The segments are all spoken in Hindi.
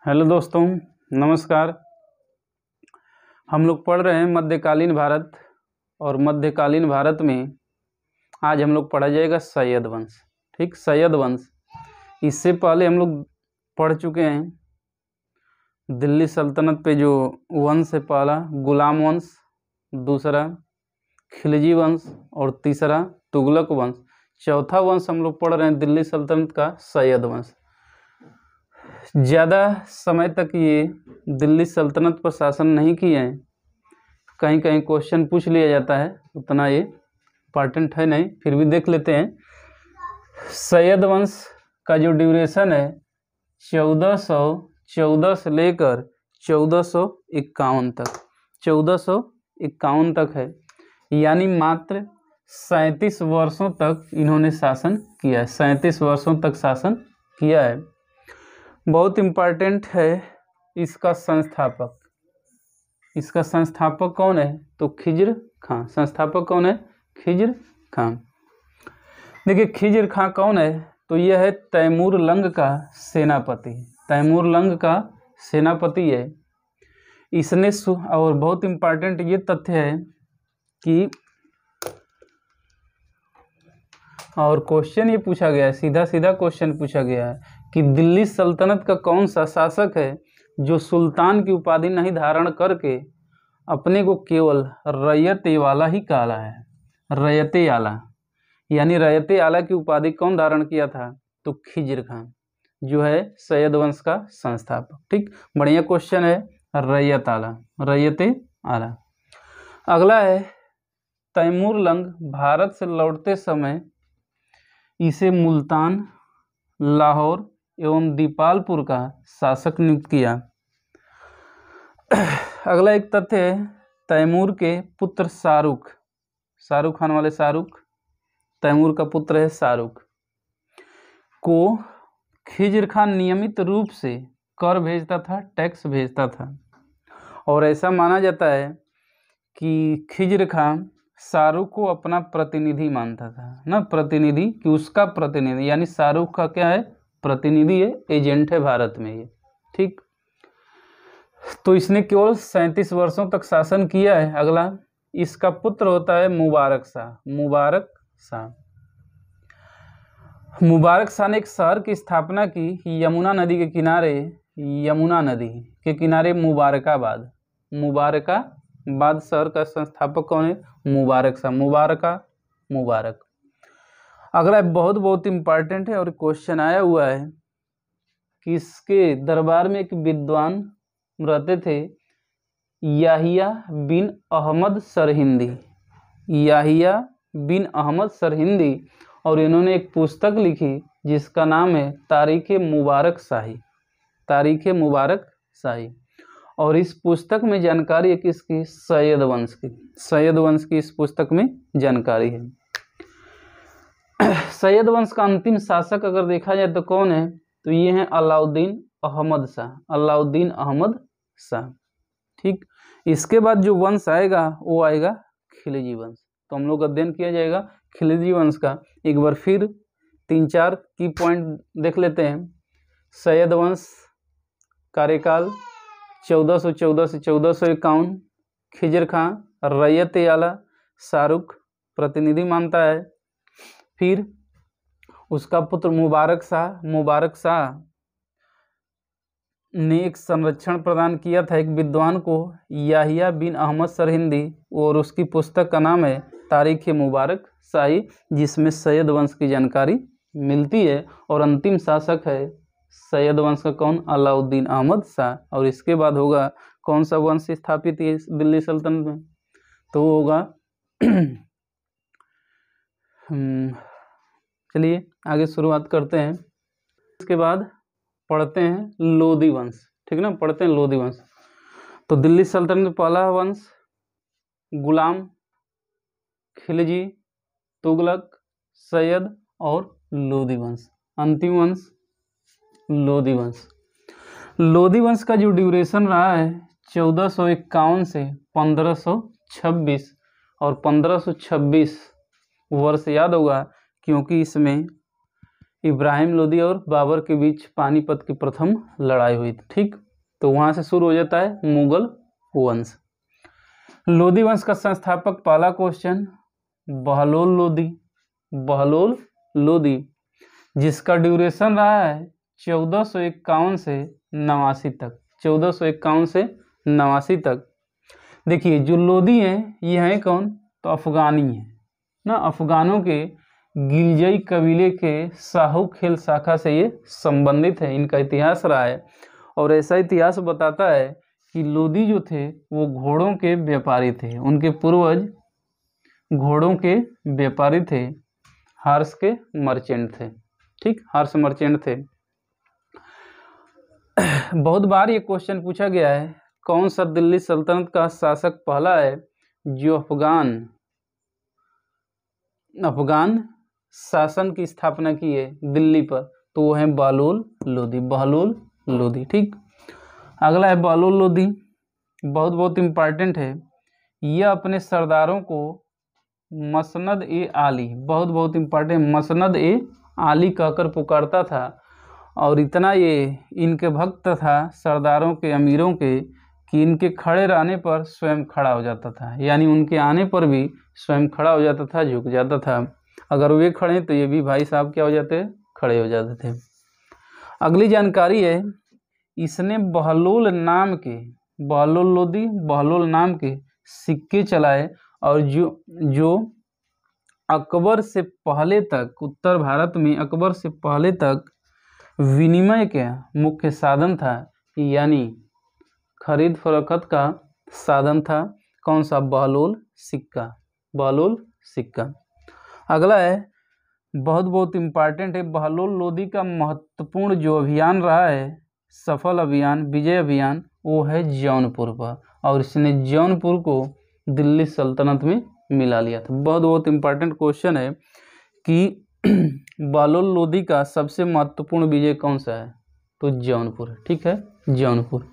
हेलो दोस्तों, नमस्कार। हम लोग पढ़ रहे हैं मध्यकालीन भारत। और मध्यकालीन भारत में आज हम लोग पढ़ा जाएगा सैयद वंश। ठीक, सैयद वंश। इससे पहले हम लोग पढ़ चुके हैं दिल्ली सल्तनत पे जो वंश है, पहला गुलाम वंश, दूसरा खिलजी वंश और तीसरा तुगलक वंश। चौथा वंश हम लोग पढ़ रहे हैं दिल्ली सल्तनत का सैयद वंश। ज़्यादा समय तक ये दिल्ली सल्तनत पर शासन नहीं किए हैं। कहीं कहीं क्वेश्चन पूछ लिया जाता है, उतना ये इम्पॉर्टेंट है नहीं, फिर भी देख लेते हैं। सैयद वंश का जो ड्यूरेशन है 1414 से लेकर 1451 तक, 1451 तक है। यानी मात्र 37 वर्षों तक इन्होंने शासन किया है। 37 वर्षों तक शासन किया है। बहुत इम्पॉर्टेंट है इसका संस्थापक। इसका संस्थापक कौन है? तो खिज्र खां। संस्थापक कौन है? खिज्र खां। देखिए खिज्र खां कौन है? तो यह है तैमूर लंग का सेनापति। तैमूर लंग का सेनापति है। इसने और बहुत इम्पॉर्टेंट ये तथ्य है कि और क्वेश्चन ये पूछा गया है, सीधा सीधा क्वेश्चन पूछा गया है कि दिल्ली सल्तनत का कौन सा शासक है जो सुल्तान की उपाधि नहीं धारण करके अपने को केवल रैयत वाला ही कहला है। रैयत आला, यानी रैयत आला की उपाधि कौन धारण किया था? तो खिज्र खां, जो है सैयद वंश का संस्थापक। ठीक, बढ़िया क्वेश्चन है। रैयत आला, रैयत आला। अगला है तैमूर लंग भारत से लौटते समय इसे मुल्तान, लाहौर एवं दीपालपुर का शासक नियुक्त किया। अगला एक तथ्य है तैमूर के पुत्र शाहरुख, शाहरुख खान वाले शाहरुख, तैमूर का पुत्र है शाहरुख, को खिज्र खान नियमित रूप से कर भेजता था, टैक्स भेजता था। और ऐसा माना जाता है कि खिज्र खान शाहरुख को अपना प्रतिनिधि मानता था ना, प्रतिनिधि, कि उसका प्रतिनिधि, यानी शाहरुख का क्या है? प्रतिनिधि है, एजेंट है भारत में ये। ठीक, तो इसने केवल 37 वर्षों तक शासन किया है। अगला इसका पुत्र होता है मुबारक शाह। मुबारक शाह, मुबारक शाह ने एक शहर की स्थापना की यमुना नदी के किनारे। यमुना नदी के किनारे मुबारकाबाद। मुबारकाबाद शहर का संस्थापक कौन है? मुबारक शाह। मुबारक। अगला बहुत बहुत इम्पॉर्टेंट है और क्वेश्चन आया हुआ है कि इसके दरबार में एक विद्वान रहते थे, याहिया बिन अहमद सरहिंदी। याहिया बिन अहमद सरहिंदी, और इन्होंने एक पुस्तक लिखी जिसका नाम है तारीख मुबारक शाही। तारीख मुबारक शाही। और इस पुस्तक में जानकारी है किसकी? सैयद वंश की। सैयद वंश की इस पुस्तक में जानकारी है। सैयद वंश का अंतिम शासक अगर देखा जाए तो कौन है? तो ये है अलाउद्दीन अहमद शाह। अलाउद्दीन अहमद शाह। ठीक, इसके बाद जो वंश आएगा वो आएगा खिलजी वंश। तो हम लोग अध्ययन किया जाएगा खिलजी वंश का। एक बार फिर 3-4 की पॉइंट देख लेते हैं। सैयद वंश कार्यकाल 1414 से 1451। खिज्र खां रैयत आला, शाहरुख प्रतिनिधि मानता है। फिर उसका पुत्र मुबारक शाह। मुबारक शाह ने एक संरक्षण प्रदान किया था एक विद्वान को, याहिया बिन अहमद सरहिंदी, और उसकी पुस्तक का नाम है तारीख मुबारक शाही, जिसमें सैयद वंश की जानकारी मिलती है। और अंतिम शासक है सैयद वंश का कौन? अलाउद्दीन अहमद शाह। और इसके बाद होगा कौन सा वंश स्थापित है दिल्ली सल्तनत में? तो वो होगा चलिए आगे शुरुआत करते हैं। इसके बाद पढ़ते हैं लोधी वंश। ठीक ना, पढ़ते हैं लोधी वंश। तो दिल्ली सल्तनत में पहला वंश गुलाम, खिलजी, तुगलक, सैयद और लोधी वंश। अंतिम वंश लोधी वंश। लोधी वंश का जो ड्यूरेशन रहा है 1451 से 1526, और 1526 वर्ष याद होगा क्योंकि इसमें इब्राहिम लोदी और बाबर के बीच पानीपत की प्रथम लड़ाई हुई थी। ठीक, तो वहाँ से शुरू हो जाता है मुगल वंश। लोदी वंश का संस्थापक, पहला क्वेश्चन, बहलोल लोदी। बहलोल लोदी, जिसका ड्यूरेशन रहा है 1451 से 89 तक। 1451 से 89 तक। देखिए जो लोदी हैं ये हैं कौन, तो अफगानी हैं ना, अफगानों के गिलजई कबीले के साहू खेल शाखा से ये संबंधित है। इनका इतिहास रहा है और ऐसा इतिहास बताता है कि लोदी जो थे वो घोड़ों के व्यापारी थे। उनके पूर्वज घोड़ों के व्यापारी थे, हॉर्स के मर्चेंट थे। ठीक, हॉर्स मर्चेंट थे। बहुत बार ये क्वेश्चन पूछा गया है, कौन सा दिल्ली सल्तनत का शासक पहला है जो अफगान शासन की स्थापना की है दिल्ली पर, तो वो है बहलोल लोदी। बहलोल लोदी। ठीक, अगला है बहलोल लोदी, बहुत इम्पॉर्टेंट है। यह अपने सरदारों को मसनद ए आली, बहुत इम्पॉर्टेंट, मसनद ए आली कहकर पुकारता था और इतना ये इनके भक्त था सरदारों के, अमीरों के, कि इनके खड़े रहने पर स्वयं खड़ा हो जाता था। यानी उनके आने पर भी स्वयं खड़ा हो जाता था, झुक जाता था। अगर वे खड़े तो ये भी भाई साहब क्या हो जाते, खड़े हो जाते थे। अगली जानकारी है, इसने बहलोल लोदी बहलोल नाम के सिक्के चलाए और जो अकबर से पहले तक, उत्तर भारत में अकबर से पहले तक विनिमय के मुख्य साधन था, यानी खरीद फरोख्त का साधन था। कौन सा, बहलोल सिक्का। बहलोल सिक्का। अगला है बहुत इम्पॉर्टेंट है, बहलोल लोदी का महत्वपूर्ण जो अभियान रहा है, सफल अभियान, विजय अभियान, वो है जौनपुर पर, और इसने जौनपुर को दिल्ली सल्तनत में मिला लिया था। बहुत इम्पॉर्टेंट क्वेश्चन है कि बहलोल लोदी का सबसे महत्वपूर्ण विजय कौन सा है, तो जौनपुर। ठीक है, जौनपुर।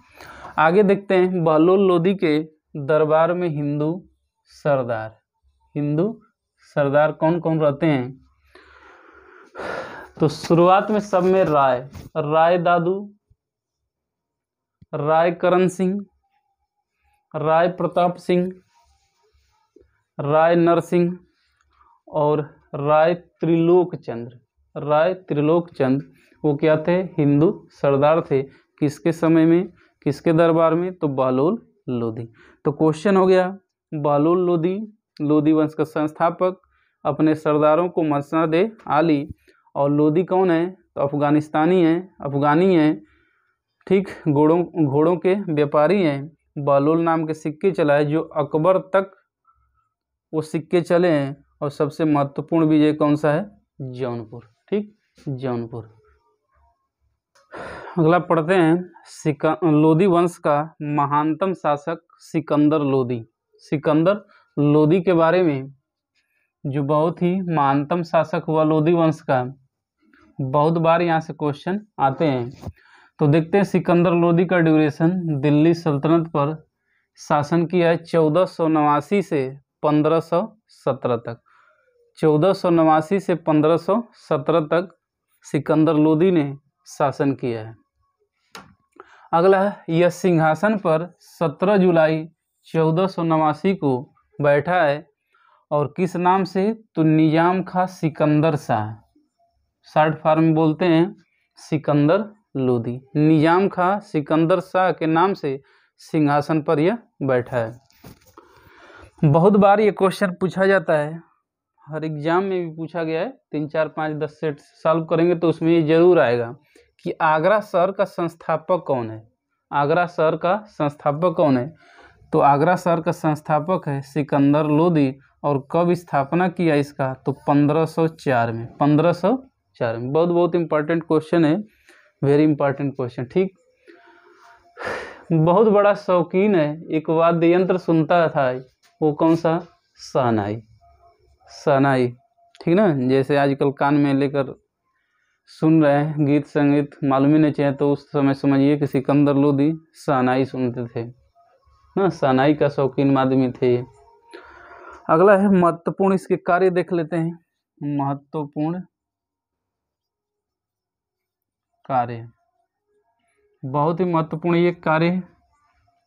आगे देखते हैं, बहलोल लोदी के दरबार में हिंदू सरदार कौन कौन रहते हैं, तो शुरुआत में सब में राय दादू, राय करण सिंह, राय प्रताप सिंह, राय नरसिंह और राय त्रिलोक चंद्र। वो क्या थे, हिंदू सरदार थे। किसके समय में, किसके दरबार में, तो बहलोल लोदी। तो क्वेश्चन हो गया, बहलोल लोदी वंश का संस्थापक, अपने सरदारों को मसनद ए आली, और लोदी कौन है, तो अफगानी हैं। ठीक, घोड़ों के व्यापारी हैं। बहलोल नाम के सिक्के चलाए, जो अकबर तक वो सिक्के चले हैं। और सबसे महत्वपूर्ण विजय कौन सा है, जौनपुर। ठीक, जौनपुर। अगला पढ़ते हैं, लोदी वंश का महानतम शासक सिकंदर लोदी के बारे में, जो बहुत ही महानतम शासक हुआ लोदी वंश का, बहुत बार यहाँ से क्वेश्चन आते हैं। तो देखते हैं, सिकंदर लोदी का ड्यूरेशन दिल्ली सल्तनत पर शासन किया है 1489 से 1517 तक। 1489 से 1517 तक सिकंदर लोदी ने शासन किया है। अगला है, यह सिंहासन पर 17 जुलाई 1489 को बैठा है और किस नाम से, तो निजाम खां सिकंदर शाह, शॉर्ट फॉर्म में बोलते हैं सिकंदर लोदी। निजाम खां सिकंदर शाह के नाम से सिंहासन पर यह बैठा है। बहुत बार ये क्वेश्चन पूछा जाता है, हर एग्जाम में भी पूछा गया है, 3, 4, 5, 10 सेट सॉल्व करेंगे तो उसमें ये जरूर आएगा कि आगरा शहर का संस्थापक कौन है। आगरा शहर का संस्थापक कौन है, तो आगरा शहर का संस्थापक है सिकंदर लोदी। और कब स्थापना किया इसका, तो 1504 में। 1504 में। बहुत इंपॉर्टेंट क्वेश्चन है, वेरी इंपॉर्टेंट क्वेश्चन। ठीक, बहुत बड़ा शौकीन है, एक वाद्य यंत्र सुनता था, वो कौन सा, शहनाई। ठीक ना, जैसे आजकल कान में लेकर सुन रहे हैं गीत संगीत, मालूम ही नहीं चाहिए, तो उस समय समझिए कि सिकंदर लोदी शहनाई सुनते थे ना, शहनाई का शौकीन आदमी थे ये। अगला है महत्वपूर्ण, इसके कार्य देख लेते हैं। महत्वपूर्ण कार्य, बहुत ही महत्वपूर्ण ये कार्य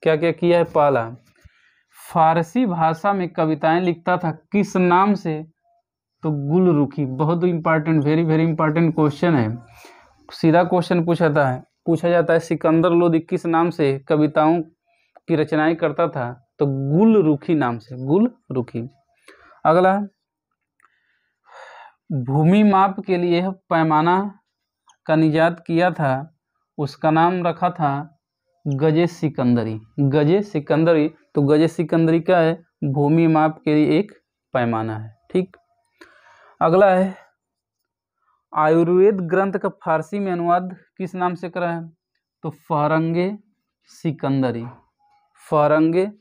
क्या क्या किया है। पहला, फारसी भाषा में कविताएं लिखता था, किस नाम से? तो गुलरुखी। बहुत important, very very important question है। सीधा क्वेश्चन पूछा जाता है सिकंदर लोदी किस नाम से कविताओं की रचनाएं करता था? तो गुलरुखी नाम से, गुलरुखी। अगला, भूमि माप के लिए पैमाना का निजात किया था, उसका नाम रखा था गजे सिकंदरी। गजे सिकंदरी, तो गजे सिकंदरी क्या है? भूमि माप के लिए एक पैमाना है। ठीक। अगला है, आयुर्वेद ग्रंथ का फारसी में अनुवाद किस नाम से करा है? तो फहरंगे सिकंदरी। फहरंगे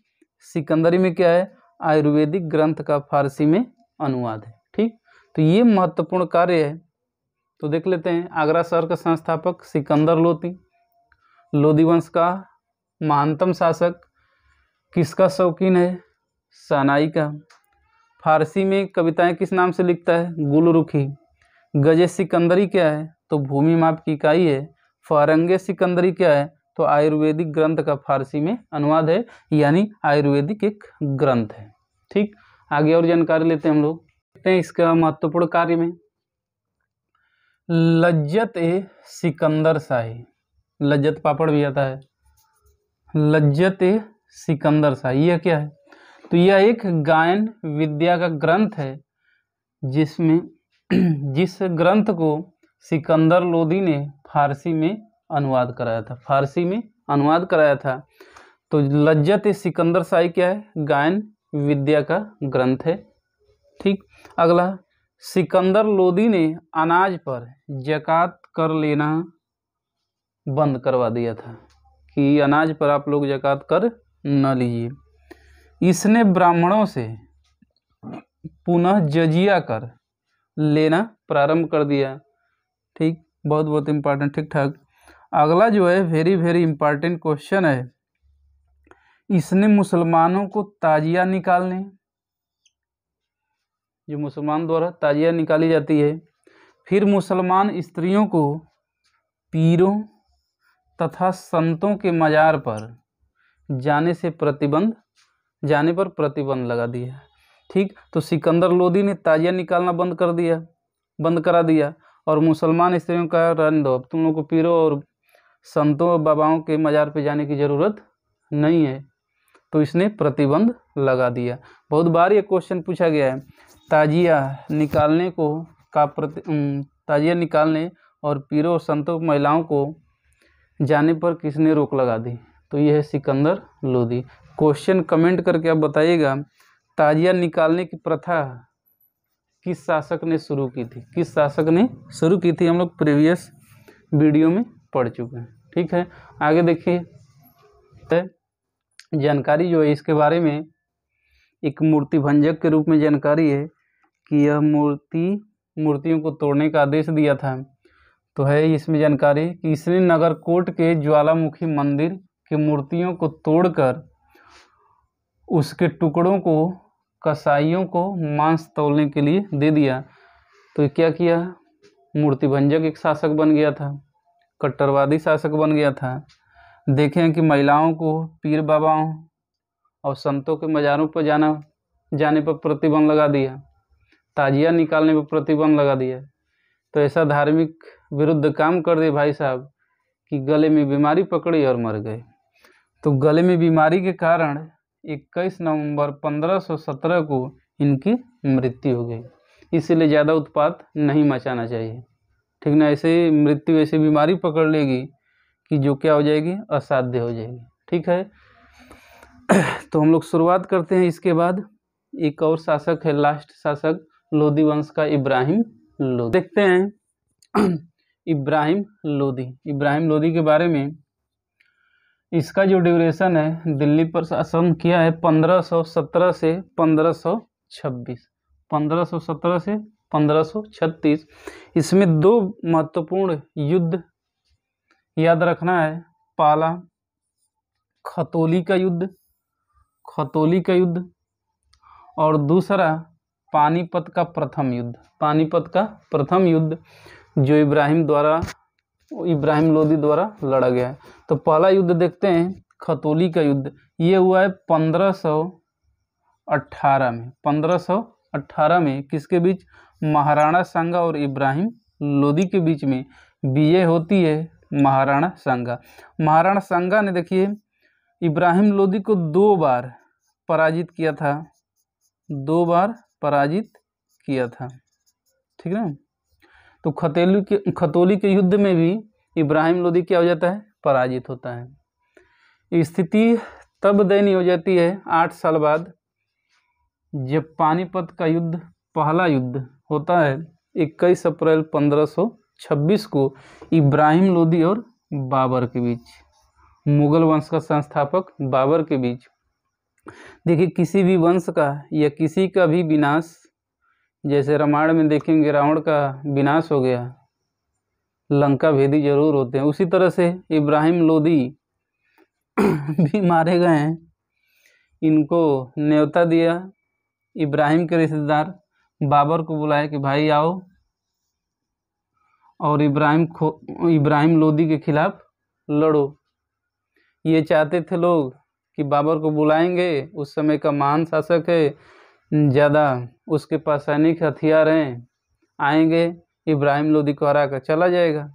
सिकंदरी में क्या है? आयुर्वेदिक ग्रंथ का फारसी में अनुवाद है। ठीक। तो ये महत्वपूर्ण कार्य है। तो देख लेते हैं, आगरा शहर का संस्थापक सिकंदर लोदी, लोदी वंश का महानतम शासक, किसका शौकीन है? शहनाई का। फारसी में कविताएं किस नाम से लिखता है? गुलरुखी। गजे सिकंदरी क्या है? तो भूमि माप की इकाई है। फहरंगे सिकंदरी क्या है? तो आयुर्वेदिक ग्रंथ का फारसी में अनुवाद है, यानी आयुर्वेदिक एक ग्रंथ है। ठीक। आगे और जानकारी लेते हैं हम लोग। देखते हैं इसका महत्वपूर्ण कार्य में, लज्जत ए सिकंदर शाही। लज्जत पापड़ भी आता है। लज्जत ए सिकंदर शाही यह क्या है? तो यह एक गायन विद्या का ग्रंथ है, जिसमें जिस ग्रंथ को सिकंदर लोदी ने फारसी में अनुवाद कराया था। फारसी में अनुवाद कराया था। तो लज्जत ए सिकंदर शाही क्या है? गायन विद्या का ग्रंथ है। ठीक। अगला, सिकंदर लोदी ने अनाज पर ज़कात कर लेना बंद करवा दिया था, कि अनाज पर आप लोग ज़कात कर न लीजिए। इसने ब्राह्मणों से पुनः जजिया कर लेना प्रारंभ कर दिया। ठीक। बहुत बहुत इम्पोर्टेंट। ठीक ठाक। अगला जो है वेरी वेरी इंपॉर्टेंट क्वेश्चन है, इसने मुसलमानों को ताजिया निकालने, जो मुसलमान द्वारा ताजिया निकाली जाती है, फिर मुसलमान स्त्रियों को पीरों तथा संतों के मजार पर जाने पर प्रतिबंध लगा दिया। ठीक। तो सिकंदर लोदी ने ताजिया निकालना बंद करा दिया, और मुसलमान स्त्रियों का रहने दो, अब तुम लोग को पीरों और संतों और बाबाओं के मजार पे जाने की ज़रूरत नहीं है। तो इसने प्रतिबंध लगा दिया। बहुत बार ये क्वेश्चन पूछा गया है, ताजिया निकालने और पीरों और संतों महिलाओं को जाने पर किसने रोक लगा दी? तो यह है सिकंदर लोदी। क्वेश्चन कमेंट करके आप बताइएगा, ताजिया निकालने की प्रथा किस शासक ने शुरू की थी? किस शासक ने शुरू की थी? हम लोग प्रीवियस वीडियो में पढ़ चुके हैं। ठीक है। आगे देखिए, जानकारी जो है इसके बारे में, एक मूर्ति भंजक के रूप में जानकारी है कि यह मूर्तियों को तोड़ने का आदेश दिया था। तो है इसमें जानकारी कि इसने नगरकोट के ज्वालामुखी मंदिर की मूर्तियों को तोड़कर उसके टुकड़ों को कसाईयों को मांस तौलने के लिए दे दिया। तो क्या किया? मूर्ति भंजक एक शासक बन गया था, कट्टरवादी शासक बन गया था। देखें कि महिलाओं को पीर बाबाओं और संतों के मज़ारों पर जाने पर प्रतिबंध लगा दिया, ताजिया निकालने पर प्रतिबंध लगा दिया। तो ऐसा धार्मिक विरुद्ध काम कर दे भाई साहब कि गले में बीमारी पकड़ी और मर गए। तो गले में बीमारी के कारण 21 नवंबर 1517 को इनकी मृत्यु हो गई। इसीलिए ज़्यादा उत्पात नहीं मचाना चाहिए। ठीक ना? ऐसे मृत्यु ऐसी बीमारी पकड़ लेगी कि जो क्या हो जाएगी? असाध्य हो जाएगी। ठीक है। तो हम लोग शुरुआत करते हैं। इसके बाद एक और शासक है, लास्ट शासक लोदी वंश का, इब्राहिम लोदी। देखते हैं इब्राहिम लोदी के बारे में। इसका जो ड्यूरेशन है, दिल्ली पर शासन किया है 1517 से 1526, 1517 से 1536। इसमें दो महत्वपूर्ण युद्ध याद रखना है। पहला खतौली का युद्ध और दूसरा पानीपत का प्रथम युद्ध जो इब्राहिम द्वारा इब्राहिम लोदी द्वारा लड़ा गया है। तो पहला युद्ध देखते हैं, खतौली का युद्ध। ये हुआ है 1518 में। 1518 में किसके बीच? महाराणा सांगा और इब्राहिम लोदी के बीच में विजय होती है महाराणा सांगा। महाराणा सांगा ने देखिए इब्राहिम लोदी को 2 बार पराजित किया था, 2 बार पराजित किया था, ठीक है। तो खतौली के युद्ध में भी इब्राहिम लोदी क्या हो जाता है? पराजित होता है। स्थिति तब दयनीय हो जाती है 8 साल बाद, जब पानीपत का युद्ध, पहला युद्ध होता है 21 अप्रैल 1526 को इब्राहिम लोदी और बाबर के बीच, मुगल वंश का संस्थापक बाबर के बीच। देखिए किसी भी वंश का या किसी का भी विनाश, जैसे रामायण में देखेंगे रावण का विनाश हो गया, लंका भेदी जरूर होते हैं, उसी तरह से इब्राहिम लोदी भी मारे गए हैं। इनको न्योता दिया, इब्राहिम के रिश्तेदार बाबर को बुलाया कि भाई आओ और इब्राहिम लोदी के खिलाफ लड़ो। ये चाहते थे लोग कि बाबर को बुलाएंगे, उस समय का महान शासक है, ज़्यादा उसके पास सैनिक हथियार हैं, आएंगे इब्राहिम लोदी को हरा कर चला जाएगा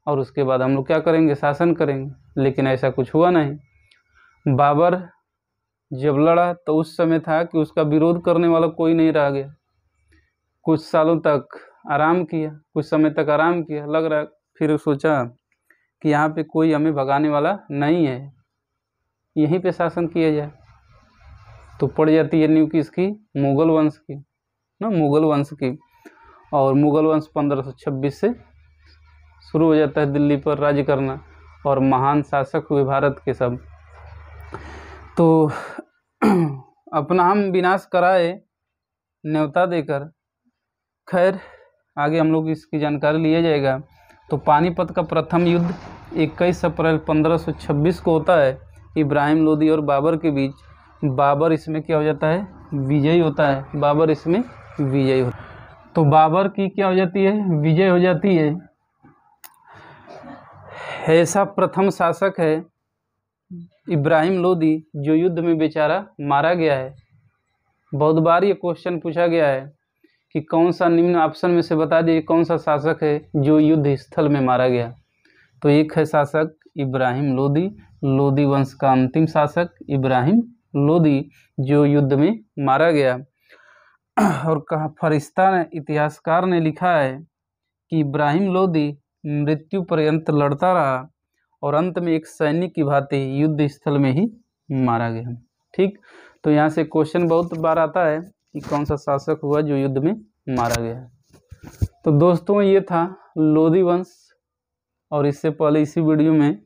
और उसके बाद हम लोग क्या करेंगे? शासन करेंगे। लेकिन ऐसा कुछ हुआ नहीं। बाबर जब लड़ा तो उस समय था कि उसका विरोध करने वाला कोई नहीं रह गया। कुछ सालों तक आराम किया, कुछ समय तक आराम किया, लग रहा, फिर सोचा कि यहाँ पे कोई हमें भगाने वाला नहीं है, यहीं पे शासन किया जाए। तो पड़ जाती है नींव किसकी? मुगल वंश की ना, मुगल वंश की। और मुगल वंश 1526 से शुरू हो जाता है दिल्ली पर राज्य करना, और महान शासक हुए भारत के सब। तो अपना हम विनाश कराए न्योता देकर। खैर आगे हम लोग इसकी जानकारी लिया जाएगा। तो पानीपत का प्रथम युद्ध 21 अप्रैल 1526 को होता है इब्राहिम लोदी और बाबर के बीच। बाबर इसमें क्या हो जाता है? विजयी होता है। बाबर इसमें विजयी होता है। तो बाबर की क्या हो जाती है? विजय हो जाती है। ऐसा प्रथम शासक है इब्राहिम लोदी जो युद्ध में बेचारा मारा गया है। बहुत बार ये क्वेश्चन पूछा गया है कि कौन सा निम्न ऑप्शन में से बता दीजिए कौन सा शासक है जो युद्ध स्थल में मारा गया। तो एक है शासक इब्राहिम लोदी, लोदी वंश का अंतिम शासक इब्राहिम लोदी जो युद्ध में मारा गया। और कहा फरिश्ता ने, इतिहासकार ने लिखा है कि इब्राहिम लोदी मृत्यु पर्यंत लड़ता रहा और अंत में एक सैनिक की भांति युद्ध स्थल में ही मारा गया। ठीक, तो यहाँ से क्वेश्चन बहुत बार आता है कि कौन सा शासक हुआ जो युद्ध में मारा गया। तो दोस्तों ये था लोदी वंश, और इससे पहले इसी वीडियो में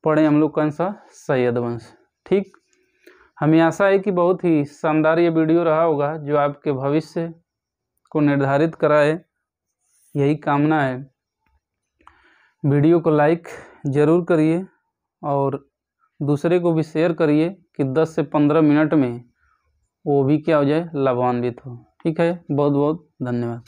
पढ़े हम लोग कौन सा? सैयद वंश। ठीक, हमें आशा है कि बहुत ही शानदार ये वीडियो रहा होगा जो आपके भविष्य को निर्धारित कराए, यही कामना है। वीडियो को लाइक ज़रूर करिए और दूसरे को भी शेयर करिए कि 10 से 15 मिनट में वो भी क्या हो जाए? लाभान्वित हो। ठीक है, बहुत बहुत धन्यवाद।